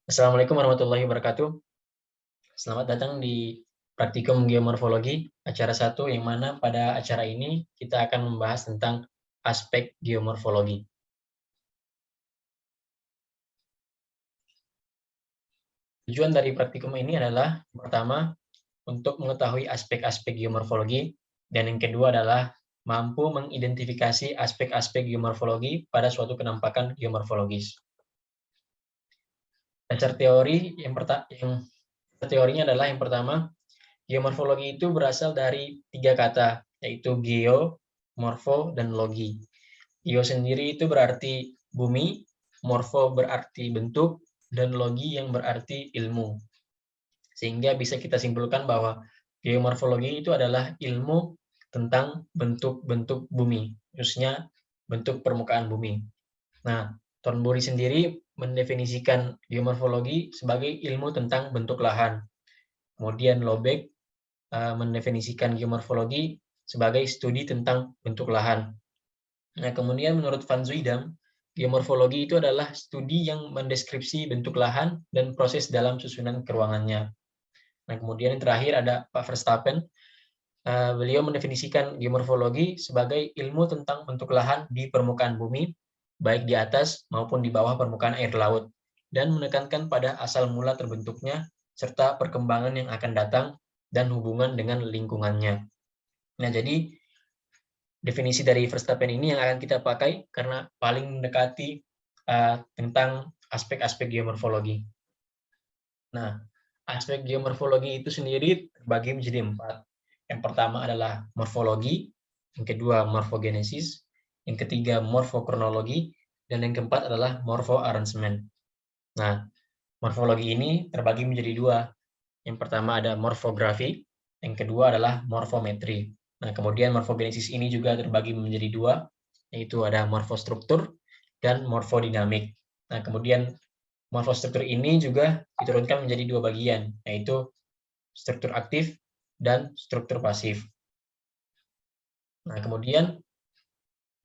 Assalamualaikum warahmatullahi wabarakatuh. Selamat datang di Praktikum Geomorfologi, acara 1 yang mana pada acara ini kita akan membahas tentang aspek geomorfologi. Tujuan dari praktikum ini adalah pertama, untuk mengetahui aspek-aspek geomorfologi, dan yang kedua adalah mampu mengidentifikasi aspek-aspek geomorfologi pada suatu penampakan geomorfologis. Dasar teorinya adalah yang pertama, geomorfologi itu berasal dari 3 kata, yaitu geo, morfo, dan logi. Geo sendiri itu berarti bumi, morfo berarti bentuk, dan logi yang berarti ilmu. Sehingga bisa kita simpulkan bahwa geomorfologi itu adalah ilmu tentang bentuk-bentuk bumi, khususnya bentuk permukaan bumi. Nah, Thornbury sendiri mendefinisikan geomorfologi sebagai ilmu tentang bentuk lahan. Kemudian Lobeck mendefinisikan geomorfologi sebagai studi tentang bentuk lahan. Nah, kemudian menurut Van Zuidam, geomorfologi itu adalah studi yang mendeskripsi bentuk lahan dan proses dalam susunan keruangannya. Nah, kemudian yang terakhir ada Pak Verstappen. Beliau mendefinisikan geomorfologi sebagai ilmu tentang bentuk lahan di permukaan bumi, baik di atas maupun di bawah permukaan air laut, dan menekankan pada asal mula terbentuknya, serta perkembangan yang akan datang, dan hubungan dengan lingkungannya. Nah, jadi definisi dari Verstappen ini yang akan kita pakai karena paling mendekati tentang aspek-aspek geomorfologi. Nah, aspek geomorfologi itu sendiri terbagi menjadi 4. Yang pertama adalah morfologi, yang kedua morfogenesis, yang ketiga morfokronologi, dan yang keempat adalah morfoarrangement. Nah, morfologi ini terbagi menjadi 2. Yang pertama ada morfografi, yang kedua adalah morfometri. Nah, kemudian morfogenesis ini juga terbagi menjadi 2, yaitu ada morfostruktur dan morfodinamik. Nah, kemudian morfostruktur ini juga diturunkan menjadi 2 bagian, yaitu struktur aktif dan struktur pasif. Nah, kemudian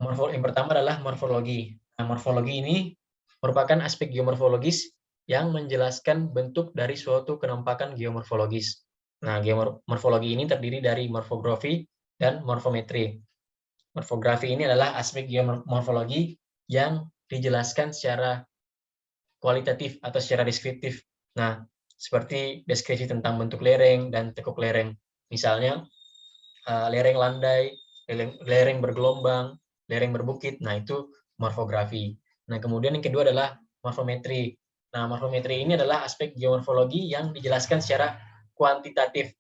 yang pertama adalah morfologi. Nah, morfologi ini merupakan aspek geomorfologis yang menjelaskan bentuk dari suatu penampakan geomorfologis. Nah, geomorfologi ini terdiri dari morfografi dan morfometri. Morfografi ini adalah aspek geomorfologi yang dijelaskan secara kualitatif atau secara deskriptif. Nah, seperti deskripsi tentang bentuk lereng dan tekuk lereng. Misalnya, lereng landai, lereng bergelombang, lereng berbukit. Nah, itu morfografi. Nah, kemudian yang kedua adalah morfometri. Nah, morfometri ini adalah aspek geomorfologi yang dijelaskan secara kuantitatif.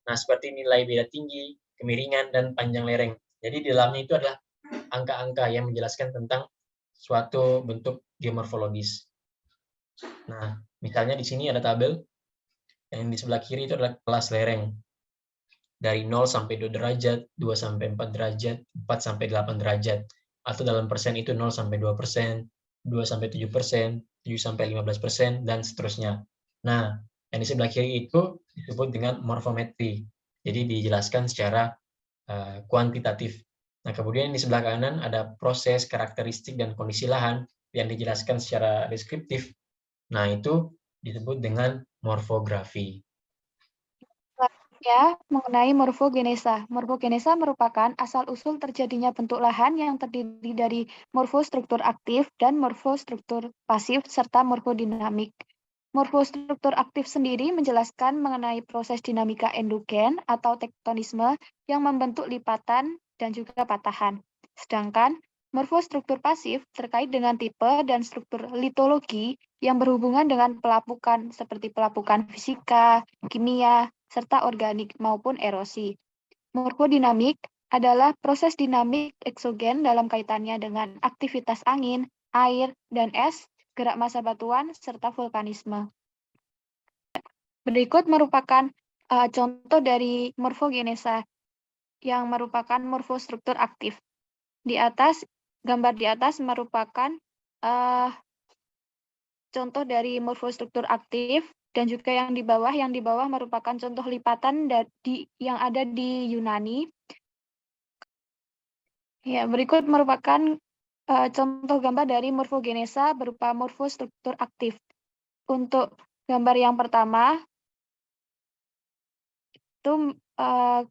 Nah, seperti nilai beda tinggi, kemiringan, dan panjang lereng. Jadi, di dalamnya itu adalah angka-angka yang menjelaskan tentang suatu bentuk geomorfologis. Nah, misalnya di sini ada tabel, yang di sebelah kiri itu adalah kelas lereng. Dari 0 sampai 2 derajat, 2 sampai 4 derajat, 4 sampai 8 derajat. Atau dalam persen itu 0 sampai 2%, 2 sampai 7%, 7 sampai 15%, dan seterusnya. Nah, yang di sebelah kiri itu disebut dengan morfometri. Jadi dijelaskan secara kuantitatif. Nah, kemudian di sebelah kanan ada proses, karakteristik, dan kondisi lahan yang dijelaskan secara deskriptif. Nah, itu disebut dengan morfografi. Ya, mengenai morfogenesa. Morfogenesa merupakan asal-usul terjadinya bentuk lahan yang terdiri dari morfostruktur aktif dan morfostruktur pasif serta morfodinamik. Morfostruktur aktif sendiri menjelaskan mengenai proses dinamika endogen atau tektonisme yang membentuk lipatan dan juga patahan. Sedangkan morfostruktur pasif terkait dengan tipe dan struktur litologi yang berhubungan dengan pelapukan seperti pelapukan fisika, kimia, serta organik maupun erosi. Morfodinamik adalah proses dinamik eksogen dalam kaitannya dengan aktivitas angin, air, dan es, gerak massa batuan, serta vulkanisme. Berikut merupakan contoh dari morfogenesa yang merupakan morfostruktur aktif. Gambar di atas merupakan contoh dari morfostruktur aktif, dan juga yang di bawah merupakan contoh lipatan yang ada di Yunani. Ya, berikut merupakan contoh gambar dari morfogenesa berupa morfostruktur aktif. Untuk gambar yang pertama, itu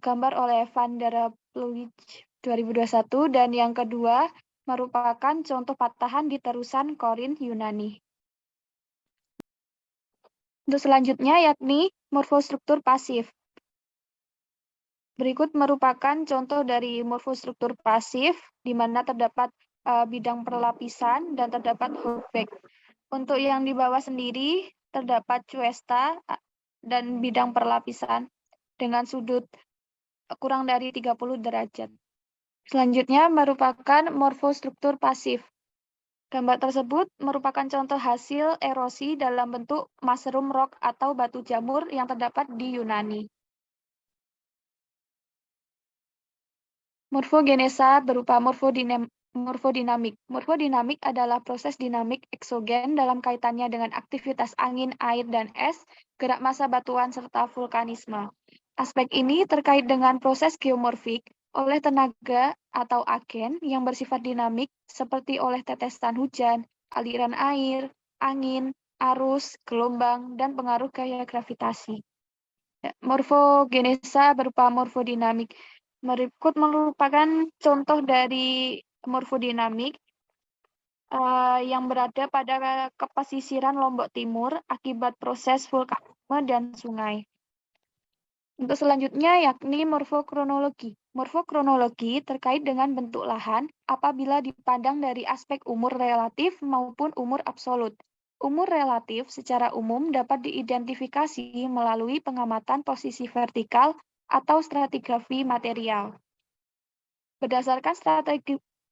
gambar oleh Van der Ploeg 2021, dan yang kedua merupakan contoh patahan di terusan Korin Yunani. Untuk selanjutnya yakni morfostruktur pasif. Berikut merupakan contoh dari morfostruktur pasif, di mana terdapat bidang perlapisan dan terdapat hookback. Untuk yang di bawah sendiri, terdapat cuesta dan bidang perlapisan dengan sudut kurang dari 30 derajat. Selanjutnya merupakan morfostruktur pasif. Gambar tersebut merupakan contoh hasil erosi dalam bentuk mushroom rock atau batu jamur yang terdapat di Yunani. Morfogenesa berupa morfodinamik. Morfodinamik adalah proses dinamik eksogen dalam kaitannya dengan aktivitas angin, air, dan es, gerak massa batuan, serta vulkanisme. Aspek ini terkait dengan proses geomorfik oleh tenaga atau agen yang bersifat dinamik seperti oleh tetesan hujan, aliran air, angin, arus, gelombang, dan pengaruh gaya gravitasi. Morfogenesa berupa morfodinamik. Berikut merupakan contoh dari morfodinamik yang berada pada pesisiran Lombok Timur akibat proses vulkanisme dan sungai. Untuk selanjutnya yakni morfokronologi. Morfokronologi terkait dengan bentuk lahan apabila dipandang dari aspek umur relatif maupun umur absolut. Umur relatif secara umum dapat diidentifikasi melalui pengamatan posisi vertikal atau stratigrafi material. Berdasarkan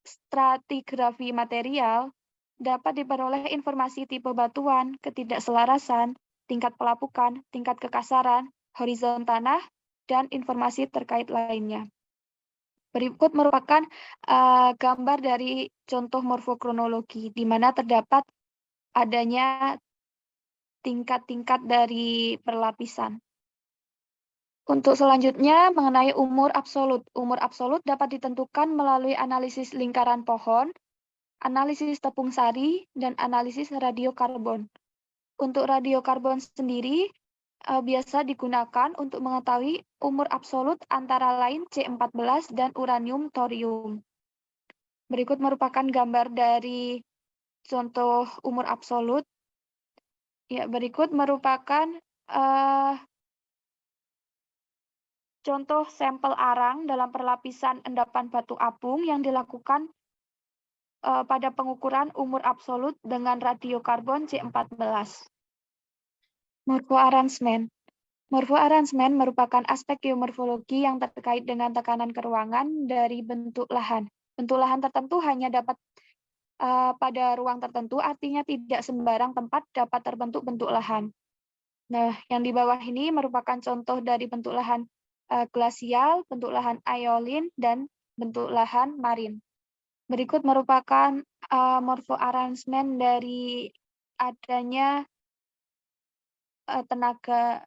stratigrafi material, dapat diperoleh informasi tipe batuan, ketidakselarasan, tingkat pelapukan, tingkat kekasaran, horizon tanah, dan informasi terkait lainnya. Berikut merupakan gambar dari contoh morfokronologi, di mana terdapat adanya tingkat-tingkat dari perlapisan. Untuk selanjutnya, mengenai umur absolut. Umur absolut dapat ditentukan melalui analisis lingkaran pohon, analisis tepung sari, dan analisis radiokarbon. Untuk radiokarbon sendiri, biasa digunakan untuk mengetahui umur absolut antara lain C14 dan uranium thorium. Berikut merupakan gambar dari contoh umur absolut. Ya, berikut merupakan contoh sampel arang dalam perlapisan endapan batu apung yang dilakukan pada pengukuran umur absolut dengan radiokarbon C14. Morphoarrangement. Morphoarrangement merupakan aspek geomorfologi yang terkait dengan tekanan ke ruangan dari bentuk lahan. Bentuk lahan tertentu hanya dapat pada ruang tertentu, artinya tidak sembarang tempat dapat terbentuk bentuk lahan. Nah, yang di bawah ini merupakan contoh dari bentuk lahan glasial, bentuk lahan aeolin, dan bentuk lahan marin. Berikut merupakan morphoarrangement dari adanya tenaga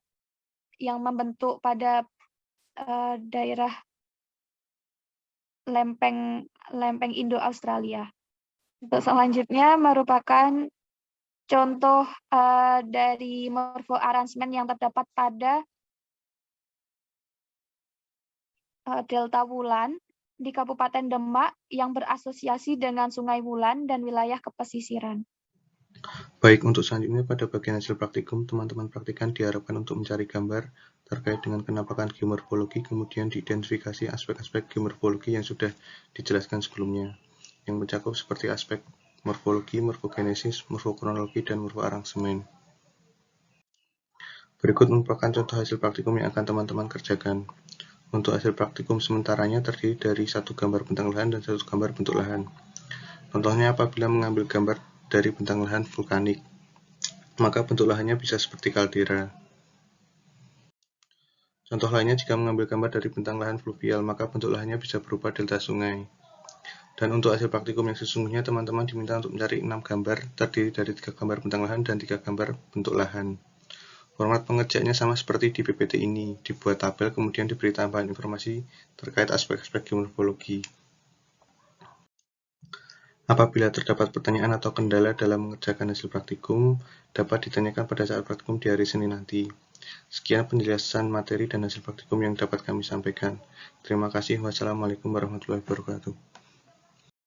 yang membentuk pada daerah lempeng Indo-Australia. Untuk selanjutnya merupakan contoh dari morphoarrangement yang terdapat pada Delta Wulan di Kabupaten Demak yang berasosiasi dengan Sungai Wulan dan wilayah kepesisiran. Baik, untuk selanjutnya pada bagian hasil praktikum, teman-teman praktikan diharapkan untuk mencari gambar terkait dengan penampakan geomorfologi, kemudian diidentifikasi aspek-aspek geomorfologi yang sudah dijelaskan sebelumnya, yang mencakup seperti aspek morfologi, morfogenesis, morfokronologi, dan morfoarrangement. Berikut merupakan contoh hasil praktikum yang akan teman-teman kerjakan. Untuk hasil praktikum sementaranya terdiri dari satu gambar bentang lahan dan satu gambar bentuk lahan. Contohnya apabila mengambil gambar dari bentang lahan vulkanik, maka bentuk lahannya bisa seperti kaldera. Contoh lainnya, jika mengambil gambar dari bentang lahan fluvial, maka bentuk lahannya bisa berupa delta sungai. Dan untuk hasil praktikum yang sesungguhnya, teman-teman diminta untuk mencari 6 gambar terdiri dari 3 gambar bentang lahan dan 3 gambar bentuk lahan. Format pengerjaannya sama seperti di PPT ini, dibuat tabel kemudian diberi tambahan informasi terkait aspek-aspek geomorfologi. Apabila terdapat pertanyaan atau kendala dalam mengerjakan hasil praktikum, dapat ditanyakan pada saat praktikum di hari Senin nanti. Sekian penjelasan materi dan hasil praktikum yang dapat kami sampaikan. Terima kasih. Wassalamualaikum warahmatullahi wabarakatuh.